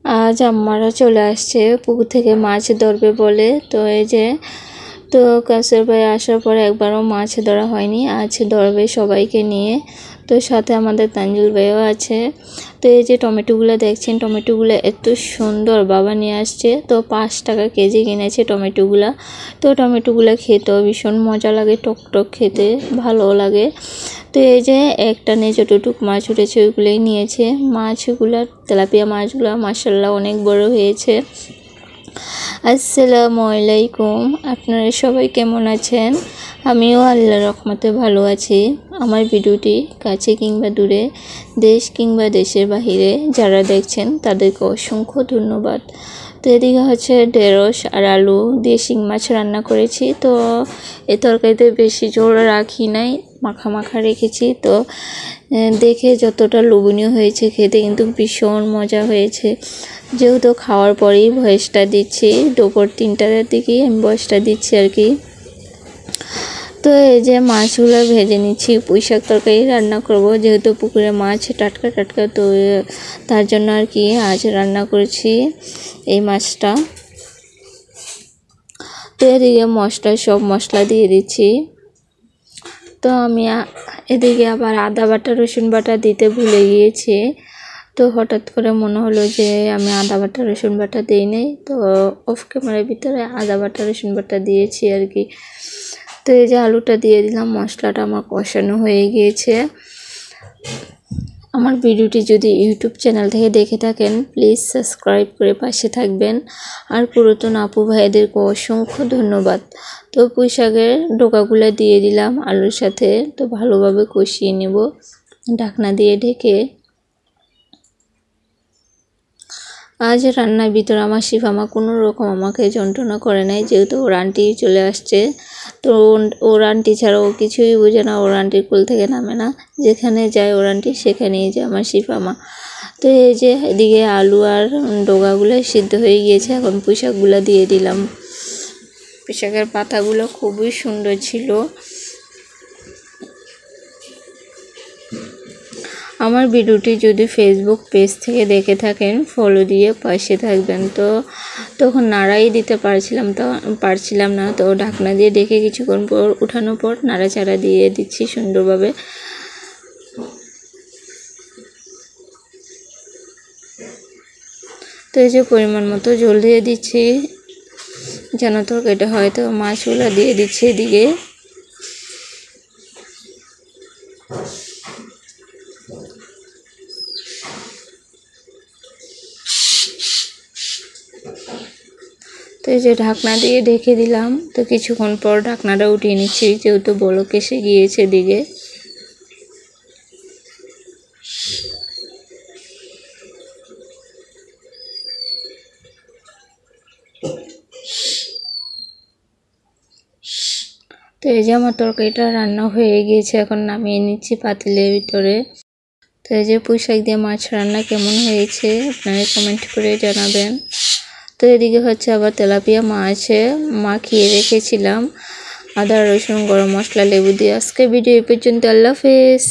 আজ আম্মারা চলে আসছে পুকুর থেকে মাছ ধরবে বলে। তো এই যে তো কাসের ভাই আসার পরে একবারও মাছ ধরা হয়নি, আজ ধরবে সবাইকে নিয়ে। তো সাথে আমাদের তানজিল ভাইও আছে। তো এই যে টমেটোগুলো দেখছেন, টমেটোগুলো এত সুন্দর বাবা নিয়ে আসছে। তো 5 টাকা কেজি কিনেছে টমেটোগুলো। তো টমেটোগুলো খেতেও ভীষণ মজা লাগে, টক খেতে ভালো লাগে। তো এই যে একটা নেচটুটুক মাছ উঠেছে, ওইগুলোই নিয়েছে। মাছগুলো তেলাপিয়া মাছগুলো মাশাআল্লাহ অনেক বড় হয়েছে। আসসালামু আলাইকুম, আপনারা সবাই কেমন আছেন? আমিও আল্লাহর রহমতে ভালো আছি। আমার ভিডিওটি কাছে কিংবা দূরে, দেশ কিংবা দেশের বাহিরে যারা দেখছেন তাদেরকে অসংখ্য ধন্যবাদ। তো এদিকে হচ্ছে ঢেঁড়স আর আলু দিয়ে শিং মাছ রান্না করেছি। তো এই তরকারিতে বেশি ঝোল রাখি নাই, মাখা মাখা রেখেছি। তো দেখে যতটা লোভনীয় হয়েছে, খেতে কিন্তু ভীষণ মজা হয়েছে। যেহেতু খাওয়ার পরেই ভয়েসটা দিচ্ছি, দুপুর 3টার দিকেই আমি ভয়েসটা দিচ্ছি আর কি। তো এই যে মাছগুলো ভেজে নিচ্ছি, পুঁই শাক তরকারি রান্না করব, যেহেতু পুকুরে মাছ টাটকা টাটকা। তো তার জন্য আর কি আজ রান্না করেছি এই মাছটা। তো এদিকে সব মশলা দিয়ে দিচ্ছি। তো আমি এদিকে আবার আদা বাটা রসুন বাটা দিতে ভুলে গিয়েছি। তো হঠাৎ করে মনে হলো যে আমি আদা বাটা রসুন বাটা দিই নাই। তো অফ ক্যামেরার ভিতরে আদা বাটা রসুন বাটা দিয়েছি আর কি। তো এই যে আলুটা দিয়ে দিলাম, মশলাটা আমার কষানো হয়ে গিয়েছে। আমার ভিডিওটি যদি ইউটিউব চ্যানেল থেকে দেখে থাকেন প্লিজ সাবস্ক্রাইব করে পাশে থাকবেন। আর পুরাতন আপু ভাইদেরকে অসংখ্য ধন্যবাদ। তো পুঁই শাকের ডোকাগুলো দিয়ে দিলাম আলুর সাথে। তো ভালোভাবে কষিয়ে নেব ঢাকনা দিয়ে ঢেকে। আজ রান্নার ভিতরে আমার শিফামা কোনো রকম আমাকে যন্ত্রণা করে নাই, যেহেতু ওর আন্টি চলে আসছে। তো ওর আন্টি ছাড়া ও কিছুই বোঝে না, ওর আন্টির কোল থেকে নামে না। যেখানে যায় ওর আন্টি সেখানেই যায় আমার শিফামা। তো এই যে এদিকে আলু আর ডোগাগুলো সিদ্ধ হয়ে গিয়েছে, এখন পুঁই শাকগুলো দিয়ে দিলাম। পুঁই শাকের পাতাগুলো খুবই সুন্দর ছিল। আমার ভিডিওটি যদি ফেসবুক পেজ থেকে দেখে থাকেন ফলো দিয়ে পাশে থাকবেন। তো তখন নাড়াই দিতে পারছিলাম না। তো ঢাকনা দিয়ে দেখে কিছুক্ষণ পর উঠানোর পর নাড়াচাড়া দিয়ে দিচ্ছি সুন্দরভাবে। তো এই যে পরিমাণ মতো জল দিয়ে দিচ্ছি, যেন তরকারিটা হয়তো মাছগুলো দিয়ে দিচ্ছি এদিকে। তো এই যে ঢাকনা দিয়ে ঢেকে দিলাম। তো কিছুক্ষণ পর ঢাকনাটা উঠিয়ে নিচ্ছি, যেহেতু বলক এসে গিয়েছে দিকে। তো এই যে আমার তরকারিটা রান্না হয়ে গিয়েছে, এখন নামিয়ে নিচ্ছি পাতিলের ভিতরে। তো এই যে পুঁই শাক দিয়ে মাছ রান্না কেমন হয়েছে আপনারা কমেন্ট করে জানাবেন। তো এদিকে হচ্ছে আবার তেলাপিয়া মাছে মাখিয়ে রেখেছিলাম আদা রসুন গরম মশলা লেবু দিয়ে। আজকে ভিডিও এই পর্যন্ত, আল্লাহ হাফেজ।